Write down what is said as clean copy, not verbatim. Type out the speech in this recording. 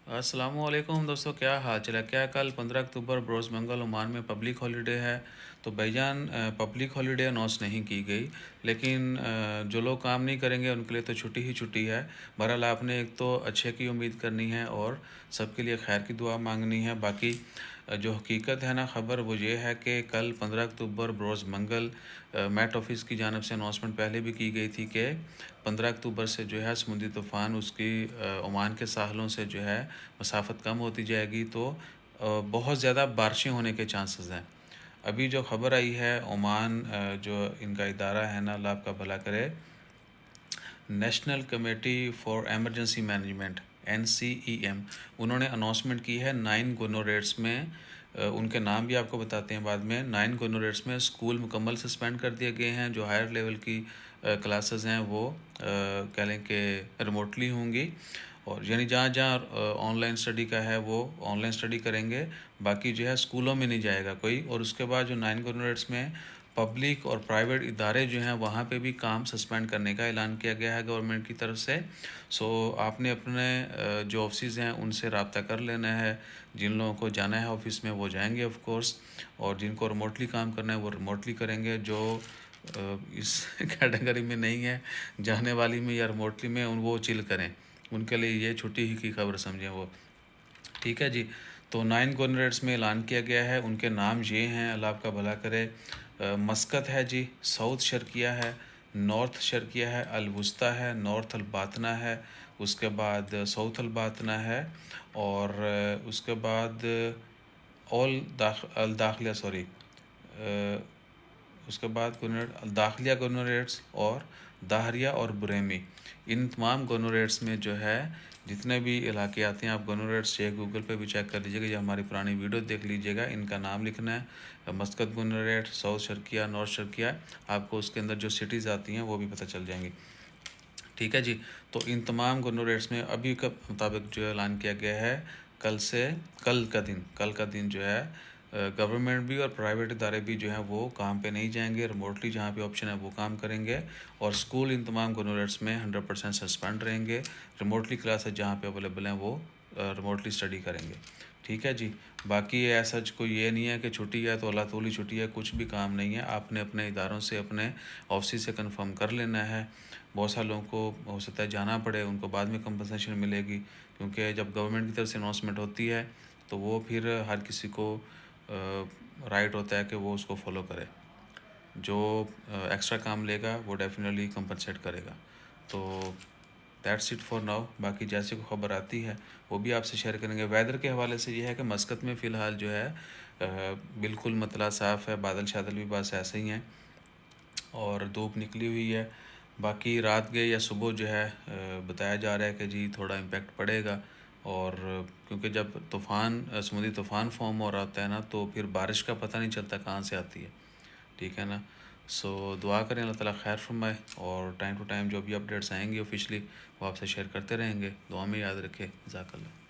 السلام علیکم دوستوں، کیا حال چال ہے؟ کیا کل 15 اکتوبر بروز منگل عمان میں پبلک ہالیڈے ہے؟ تو بھائی جان، پبلک ہالیڈے اناؤنس نہیں کی گئی، لیکن جو لوگ کام نہیں کریں گے ان کے لیے تو چھٹی ہی چھٹی ہے۔ بہرحال آپ نے ایک تو اچھے کی امید کرنی ہے اور سب کے لیے خیر کی دعا مانگنی ہے۔ باقی جو حقیقت ہے نا، خبر وہ یہ ہے کہ کل 15 اکتوبر بروز منگل میٹ آفس کی جانب سے اناؤنسمنٹ پہلے بھی کی گئی تھی کہ 15 اکتوبر سے جو ہے سمندری طوفان اس کی عمان کے ساحلوں سے جو ہے مسافت کم ہوتی جائے گی، تو بہت زیادہ بارشیں ہونے کے چانسز ہیں۔ ابھی جو خبر آئی ہے عمان، جو ان کا ادارہ ہے نا، اللہ آپ کا بھلا کرے، national committee for emergency management NCEM، انہوں نے اناؤنسمنٹ کی ہے 9 گورنریٹس میں، ان کے نام بھی آپ کو بتاتے ہیں بعد میں۔ 9 گورنریٹس میں اسکول مکمل سسپینڈ کر دیے گئے ہیں۔ جو ہائر لیول کی کلاسز ہیں وہ کہہ لیں کہ ریموٹلی ہوں گی، اور یعنی جہاں جہاں آن لائن اسٹڈی کا ہے وہ آن لائن اسٹڈی کریں گے، باقی جو ہے اسکولوں میں نہیں جائے گا کوئی۔ اور اس کے بعد جو 9 گورنریٹس میں پبلک اور پرائیویٹ ادارے جو ہیں وہاں پہ بھی کام سسپینڈ کرنے کا اعلان کیا گیا ہے گورنمنٹ کی طرف سے۔ سو آپ نے اپنے جو آفسز ہیں ان سے رابطہ کر لینا ہے۔ جن لوگوں کو جانا ہے آفس میں وہ جائیں گے آف کورس، اور جن کو ریموٹلی کام کرنا ہے وہ ریموٹلی کریں گے۔ جو اس کیٹیگری میں نہیں ہے، جانے والی میں یا ریموٹلی میں، وہ چل کریں، ان کے لیے یہ چھٹی ہی کی خبر سمجھیں وہ۔ ٹھیک ہے جی، تو 9 گورنریٹس میں اعلان کیا گیا ہے، ان کے نام یہ ہیں، اللہ آپ کا بھلا کرے۔ مسقط ہے جی، ساؤتھ شرقیہ ہے، نارتھ شرقیہ ہے، الوسطی ہے، نارتھ الباطنہ ہے، اس کے بعد ساؤتھ الباطنہ ہے، اور اس کے بعد الداخلیہ، سوری، اس کے بعد داخلیہ گورنریٹس اور داہریہ اور بریمی، ان تمام گورنریٹس میں جو ہے جتنے بھی علاقے آتے ہیں، آپ گورنریٹس گوگل پہ بھی چیک کر لیجیے گا یا ہماری پرانی ویڈیو دیکھ لیجیے گا، ان کا نام لکھنا ہے۔ Muscat governorate, south Sharqia, north Sharqia, آپ کو اس کے اندر جو سٹیز آتی ہیں وہ بھی پتہ چل جائیں گی۔ ٹھیک ہے جی، تو ان تمام گورنریٹس میں ابھی کے مطابق جو اعلان کیا گیا ہے، کل کا دن جو ہے گورنمنٹ بھی اور پرائیویٹ ادارے بھی جو ہیں وہ کام پہ نہیں جائیں گے، ریموٹلی جہاں پہ آپشن ہے وہ کام کریں گے، اور اسکول ان تمام گورنریٹس میں 100% سسپینڈ رہیں گے۔ ریموٹلی کلاسز جہاں پہ اویلیبل ہیں وہ ریموٹلی اسٹڈی کریں گے۔ ٹھیک ہے جی، باقی ایسا کوئی یہ نہیں ہے کہ چھٹی ہے تو اللہ تولی چھٹی ہے، کچھ بھی کام نہیں ہے۔ آپ نے اپنے اداروں سے، اپنے آفس سے کنفرم کر لینا ہے۔ بہت سارے لوگوں کو ہو سکتا ہے جانا پڑے، ان کو بعد میں کمپنسیشن ملے گی، کیونکہ جب گورنمنٹ کی طرف سے اناؤنسمنٹ ہوتی ہے تو وہ پھر ہر کسی کو رائٹ ہوتا ہے کہ وہ اس کو فالو کرے۔ جو ایکسٹرا کام لے گا وہ ڈیفینیٹلی کمپنسیٹ کرے گا۔ تو دیٹس اٹ فار ناؤ، باقی جیسے کوئی خبر آتی ہے وہ بھی آپ سے شیئر کریں گے۔ ویدر کے حوالے سے یہ ہے کہ مسقط میں فی الحال جو ہے بالکل مطلع صاف ہے، بادل شادل بھی بس ایسے ہی ہیں، اور دھوپ نکلی ہوئی ہے۔ باقی رات گئے یا صبح جو ہے بتایا جا رہا ہے کہ جی تھوڑا امپیکٹ پڑے گا، اور کیونکہ جب سمندری طوفان فارم ہو رہا ہوتا ہے نا، تو پھر بارش کا پتہ نہیں چلتا کہاں سے آتی ہے۔ ٹھیک ہے نا، سو دعا کریں اللہ تعالیٰ خیر فرمائے، اور ٹائم ٹو ٹائم جو بھی اپڈیٹس آئیں گی آفیشلی وہ آپ سے شیئر کرتے رہیں گے۔ دعا میں یاد رکھے، جزاک اللہ۔